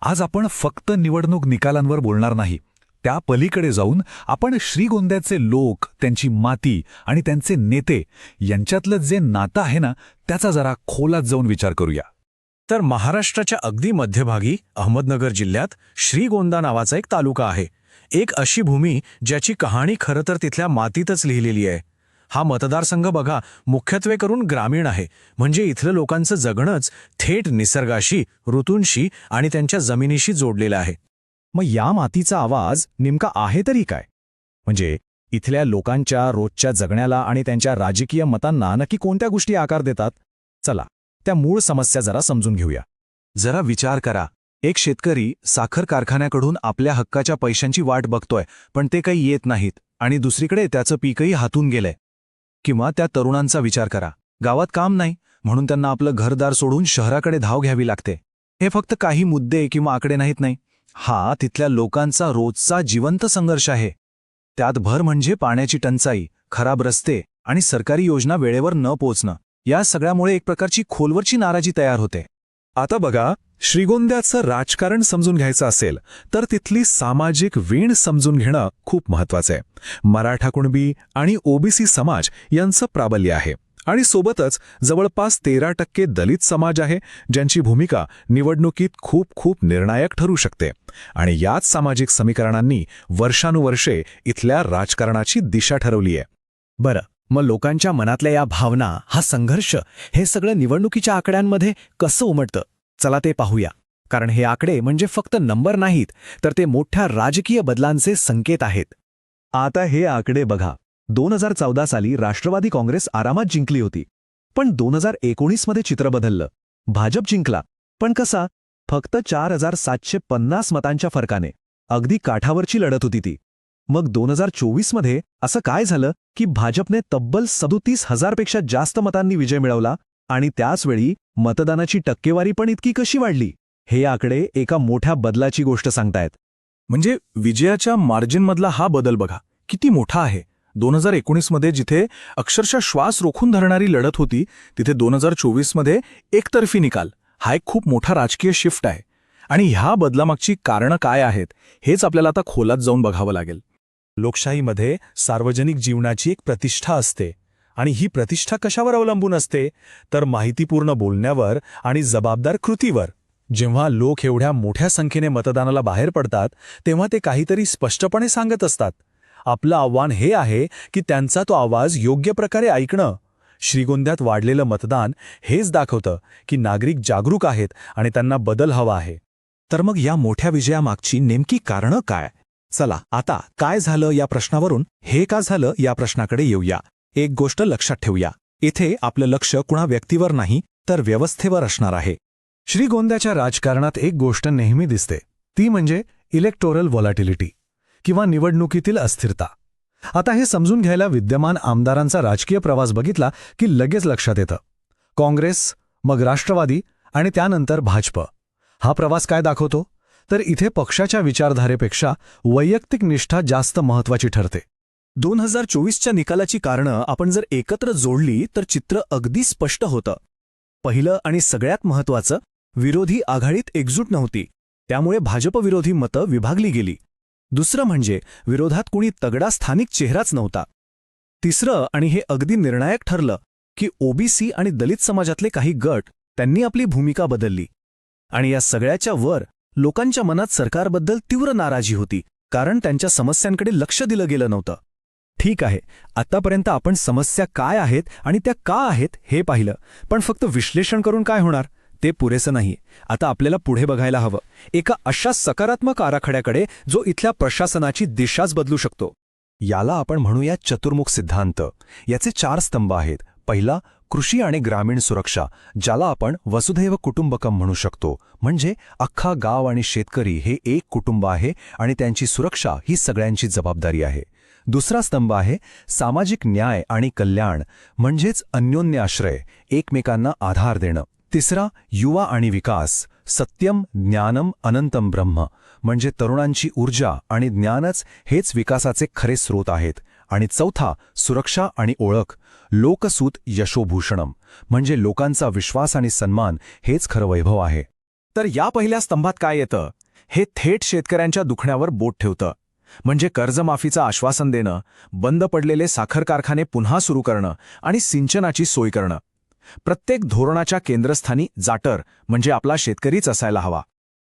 आज आपण फक्त निवडणूक निकालांवर बोलणार नाही, त्या पलीकडे जाऊन आपण श्रीगोंद्याचे लोक, त्यांची माती आणि त्यांचे नेते यांच्यातलं जे नातं आहे ना, त्याचा जरा खोलात जाऊन विचार करूया. तर महाराष्ट्राच्या अगदी मध्यभागी अहमदनगर जिल्ह्यात श्रीगोंदा नावाचा एक तालुका आहे. एक अशी भूमी ज्याची कहाणी खरं तर तिथल्या मातीतच लिहिलेली आहे. हा मतदारसंघ बघा मुख्यत्वे करून ग्रामीण आहे, म्हणजे इथलं लोकांचं जगणंच थेट निसर्गाशी, ऋतूंशी आणि त्यांच्या जमिनीशी जोडलेलं आहे. मग या मातीचा आवाज नेमका आहे तरी काय? म्हणजे इथल्या लोकांच्या रोजच्या जगण्याला आणि त्यांच्या राजकीय मतांना नक्की कोणत्या गोष्टी आकार देतात? चला त्या मूळ समस्या जरा समजून घेऊया. जरा विचार करा, एक शेतकरी साखर कारखान्याकडून आपल्या हक्काच्या पैशांची वाट बघतोय, पण ते काही येत नाहीत, आणि दुसरीकडे त्याचं पीकही हातून गेलंय. किंवा त्या तरुणांचा विचार करा, गावात काम नाही म्हणून त्यांना आपलं घरदार सोडून शहराकडे धाव घ्यावी लागते. हे फक्त काही मुद्दे किंवा आकडे नाहीत, नाही, हा तिथल्या लोकांचा रोजचा जिवंत संघर्ष आहे. त्यात भर म्हणजे पाण्याची टंचाई, खराब रस्ते आणि सरकारी योजना वेळेवर न पोचणं. या सगळ्यामुळे एक प्रकारची खोलवरची नाराजी तयार होते. आता बघा, श्रीगोंद्याचं राजकारण समजून घ्यायचं असेल तर तिथली सामाजिक वीण समजून घेणं खूप महत्वाचं आहे. मराठा कुणबी आणि ओबीसी समाज यांचं प्राबल्य आहे, आणि सोबतच जवळपास 13% दलित समाज आहे, ज्यांची भूमिका निवडणुकीत खूप खूप निर्णायक ठरू शकते. आणि याच सामाजिक समीकरणांनी वर्षानुवर्षे इथल्या राजकारणाची दिशा ठरवली आहे. बरं, मग लोकांच्या मनातल्या या भावना, हा संघर्ष, हे सगळं निवडणुकीच्या आकड्यांमध्ये कसं उमटतं? चला ते पाहूया. कारण हे आकडे म्हणजे फक्त नंबर नाहीत, तर ते मोठ्या राजकीय बदलांचे संकेत आहेत. आता हे आकडे बघा. 2014 साली राष्ट्रवादी काँग्रेस आरामात जिंकली होती, पण 2019 मध्ये चित्र बदललं. भाजप जिंकला, पण कसा? फक्त 4750 मतांच्या फरकाने. अगदी काठावरची लढत होती ती. मग 2024 मध्ये असं काय झालं की भाजपने तब्बल 37,000 पेक्षा जास्त मतांनी विजय मिळवला, आणि त्याचवेळी मतदानाची टक्केवारी पण इतकी कशी वाढली? हे आकडे एका मोठ्या बदलाची गोष्ट सांगतायत. म्हणजे विजयाच्या मार्जिनमधला हा बदल बघा किती मोठा आहे. 2019 मध्ये जिथे अक्षरशः श्वास रोखून धरणारी लढत होती, तिथे 2024 मध्ये एकतर्फी निकाल. हा एक खूप मोठा राजकीय शिफ्ट आहे. आणि ह्या बदलामागची कारणं काय आहेत हेच आपल्याला आता खोलात जाऊन बघावं लागेल. लोकशाहीमध्ये सार्वजनिक जीवनाची एक प्रतिष्ठा असते, आणि ही प्रतिष्ठा कशावर अवलंबून असते? तर माहितीपूर्ण बोलण्यावर आणि जबाबदार कृतीवर. जेव्हा लोक एवढ्या मोठ्या संख्येने मतदानाला बाहेर पडतात, तेव्हा ते काहीतरी स्पष्टपणे सांगत असतात. आपलं आव्हान हे आहे की त्यांचा तो आवाज योग्य प्रकारे ऐकणं. श्रीगोंद्यात वाढलेलं मतदान हेच दाखवतं की नागरिक जागरूक आहेत आणि त्यांना बदल हवा आहे. तर मग या मोठ्या विजयामागची नेमकी कारणं काय? चला आता काय झालं या प्रश्नावरून हे का झालं या प्रश्नाकडे येऊया. एक गोष्ट लक्षात ठेवूया, इथे आपलं लक्ष कुणा व्यक्तीवर नाही तर व्यवस्थेवर असणार आहे. श्रीगोंद्याच्या राजकारणात एक गोष्ट नेहमी दिसते, ती म्हणजे इलेक्टोरल व्हॉलॅटिलिटी किंवा निवडणुकीतील अस्थिरता. आता हे समजून घ्यायला विद्यमान आमदारांचा राजकीय प्रवास बघितला की लगेच लक्षात येतं. काँग्रेस, मग राष्ट्रवादी आणि त्यानंतर भाजप. हा प्रवास काय दाखवतो? तर इथे पक्षाच्या विचारधारेपेक्षा वैयक्तिक निष्ठा जास्त महत्वाची ठरते. 2024च्या निकालाची कारणं आपण जर एकत्र जोडली तर चित्र अगदी स्पष्ट होतं. पहिलं आणि सगळ्यात महत्त्वाचं, विरोधी आघाडीत एकजूट नव्हती, त्यामुळे भाजपविरोधी मतं विभागली गेली. दुसरं म्हणजे विरोधात कुणी तगडा स्थानिक चेहराच नव्हता. तिसरं आणि हे अगदी निर्णायक ठरलं की ओबीसी आणि दलित समाजातले काही गट त्यांनी आपली भूमिका बदलली. आणि या सगळ्याच्या वर लोकांच्या मनात सरकारबद्दल तीव्र नाराजी होती, कारण त्यांच्या समस्यांकडे लक्ष दिलं गेलं नव्हतं. ठीक आहे, आतापर्यंत आपण समस्या काय आहेत आणि त्या का आहेत हे पाहिलं, पण फक्त विश्लेषण करून काय होणार? ते पुरेसं नाही. आता आपल्याला पुढे बघायला हवं, एका अशा सकारात्मक आराखड्याकडे जो इथल्या प्रशासनाची दिशाच बदलू शकतो. याला आपण म्हणूया चतुर्मुख सिद्धांत. याचे 4 स्तंभ आहेत. पहिला, कृषी आणि ग्रामीण सुरक्षा, ज्याला आपण वसुधैव कुटुंबकम म्हणू शकतो. म्हणजे अख्खा गाव आणि शेतकरी हे एक कुटुंब आहे आणि त्यांची सुरक्षा ही सगळ्यांची जबाबदारी आहे. दुसरा स्तंभ आहे सामाजिक न्याय आणि कल्याण, म्हणजेच अन्योन्य आश्रय, एकमेकांना आधार देणं. तिसरा, युवा आणि विकास, सत्यम ज्ञानम अनंतम ब्रह्म, म्हणजे तरुणांची ऊर्जा आणि ज्ञानच हेच विकासाचे खरे स्रोत आहेत. आणि चौथा, सुरक्षा आणि ओळख, लोकसूत यशोभूषणम, म्हणजे लोकांचा विश्वास आणि सन्मान हेच खरं वैभव आहे. तर या पहिल्या स्तंभात काय येतं? हे थेट शेतकऱ्यांच्या दुखण्यावर बोट ठेवतं. म्हणजे कर्जमाफीचं आश्वासन देणं, बंद पडलेले साखर कारखाने पुन्हा सुरू करणं आणि सिंचनाची सोय करणं. प्रत्येक धोरणाच्या केंद्रस्थानी जाटर म्हणजे आपला शेतकरीच असायला हवा.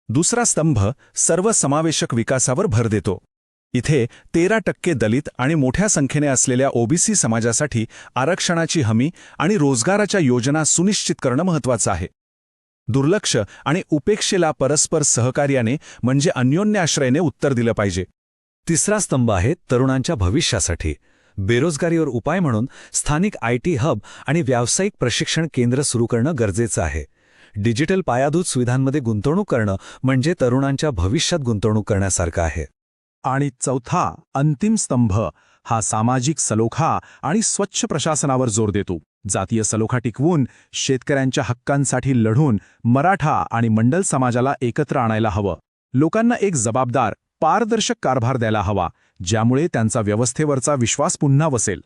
दुसरा स्तंभ सर्वसमावेशक विकासावर भर देतो. इथे 13% दलित आणि मोठ्या संख्येने असलेल्या ओबीसी समाजासाठी आरक्षणाची हमी आणि रोजगाराच्या योजना सुनिश्चित करणं महत्त्वाचं आहे. दुर्लक्ष आणि उपेक्षेला परस्पर सहकार्याने म्हणजे अन्योन्याश्रयाने उत्तर दिलं पाहिजे. तिसरा स्तंभ आहे तरुणांच्या भविष्यासाठी. बेरोजगारीवर उपाय म्हणून स्थानिक IT हब आणि व्यावसायिक प्रशिक्षण केंद्र सुरू करणं गरजेचं आहे. डिजिटल पायाभूत सुविधांमध्ये गुंतवणूक करणं म्हणजे तरुणांच्या भविष्यात गुंतवणूक करण्यासारखं आहे. आणि चौथा, अंतिम स्तंभ हा सामाजिक सलोखा आणि स्वच्छ प्रशासनावर जोर देतो. जातीय सलोखा टिकवून शेतकऱ्यांच्या हक्कांसाठी लढून मराठा आणि मंडल समाजाला एकत्र आणायला हवं. लोकांना एक जबाबदार, पारदर्शक कारभार द्यायला हवा, ज्यामुळे त्यांचा व्यवस्थेवरचा विश्वास पुन्हा वसेल.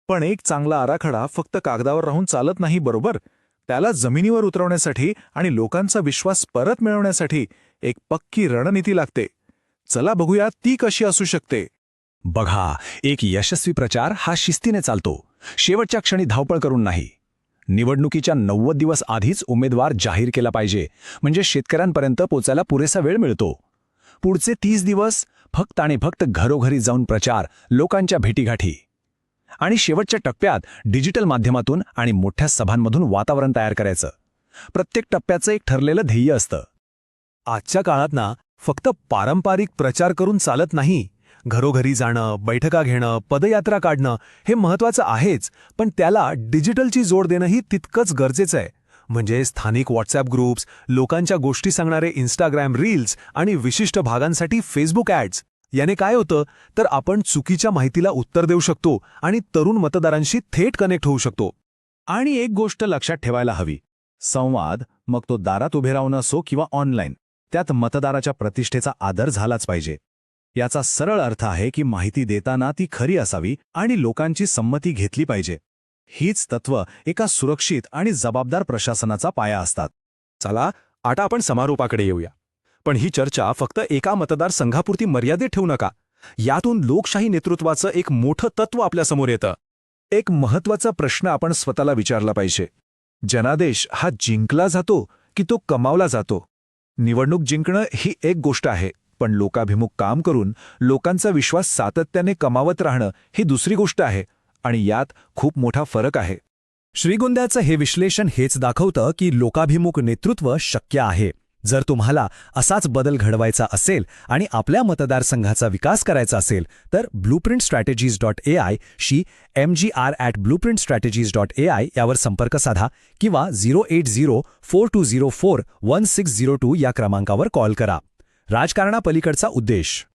पण एक चांगला आराखडा फक्त कागदावर राहून चालत नाही, बरोबर? त्याला जमिनीवर उतरवण्यासाठी आणि लोकांचा विश्वास परत मिळवण्यासाठी एक पक्की रणनीती लागते. चला बघूया ती कशी असू शकते. बघा, एक यशस्वी प्रचार हा शिस्तीने चालतो, शेवटच्या क्षणी धावपळ करून नाही. निवडणुकीच्या 90 दिवस आधीच उमेदवार जाहीर केला पाहिजे, म्हणजे शेतकऱ्यांपर्यंत पोचायला पुरेसा वेळ मिळतो. पुढचे 30 दिवस फक्त आणि फक्त घरोघरी जाऊन प्रचार, लोकांच्या भेटीगाठी. आणि शेवटच्या टप्प्यात डिजिटल माध्यमातून आणि मोठ्या सभांमधून वातावरण तयार करायचं. प्रत्येक टप्प्याचं एक ठरलेलं ध्येय असतं. आजच्या काळात ना फक्त पारंपरिक प्रचार करून चालत नाही. घरोघरी जाणं, बैठका घेणं, पदयात्रा काढणं हे महत्त्वाचं आहेच, पण त्याला डिजिटलची जोड देणंही तितकंच गरजेचं आहे. म्हणजे स्थानिक व्हॉट्सॲप ग्रुप्स, लोकांच्या गोष्टी सांगणारे इंस्टाग्राम रील्स आणि विशिष्ट भागांसाठी फेसबुक ॲड्स. याने काय होतं तर आपण चुकीच्या माहितीला उत्तर देऊ शकतो आणि तरुण मतदारांशी थेट कनेक्ट होऊ शकतो. आणि एक गोष्ट लक्षात ठेवायला हवी, संवाद, मग तो दारात उभे राहून असो किंवा ऑनलाईन, त्यात मतदाराच्या प्रतिष्ठेचा आदर झालाच पाहिजे. याचा सरळ अर्थ आहे की माहिती देताना ती खरी असावी आणि लोकांची संमती घेतली पाहिजे. हीच तत्त्व एका सुरक्षित आणि जबाबदार प्रशासनाचा पाया असतात. चला आता आपण समारोपाकडे येऊया. पण ही चर्चा फक्त एका मतदारसंघापुरती मर्यादित ठेवू नका. यातून लोकशाही नेतृत्वाचं एक मोठं तत्त्व आपल्यासमोर येतं. एक महत्त्वाचा प्रश्न आपण स्वतःला विचारला पाहिजे. जनादेश हा जिंकला जातो की तो कमावला जातो? निवडणूक जिंकणं ही एक गोष्ट आहे, पण लोकाभिमुख काम करून लोकांचा विश्वास सातत्याने कमावत राहणं ही दुसरी गोष्ट आहे. आणि यात खूप मोठा फरक आहे. श्रीगोंद्याचं हे विश्लेषण हेच दाखवतं की लोकाभिमुख नेतृत्व शक्य आहे. जर तुम्हाला असाच बदल घडवायचा असेल आणि आपल्या मतदारसंघाचा विकास करायचा असेल तर blueprintstrategies.ai शी mgr@blueprintstrategies.ai यावर संपर्क साधा किंवा 08042041602 या क्रमांकावर कॉल करा. राजकारणापलीकडचा उद्देश.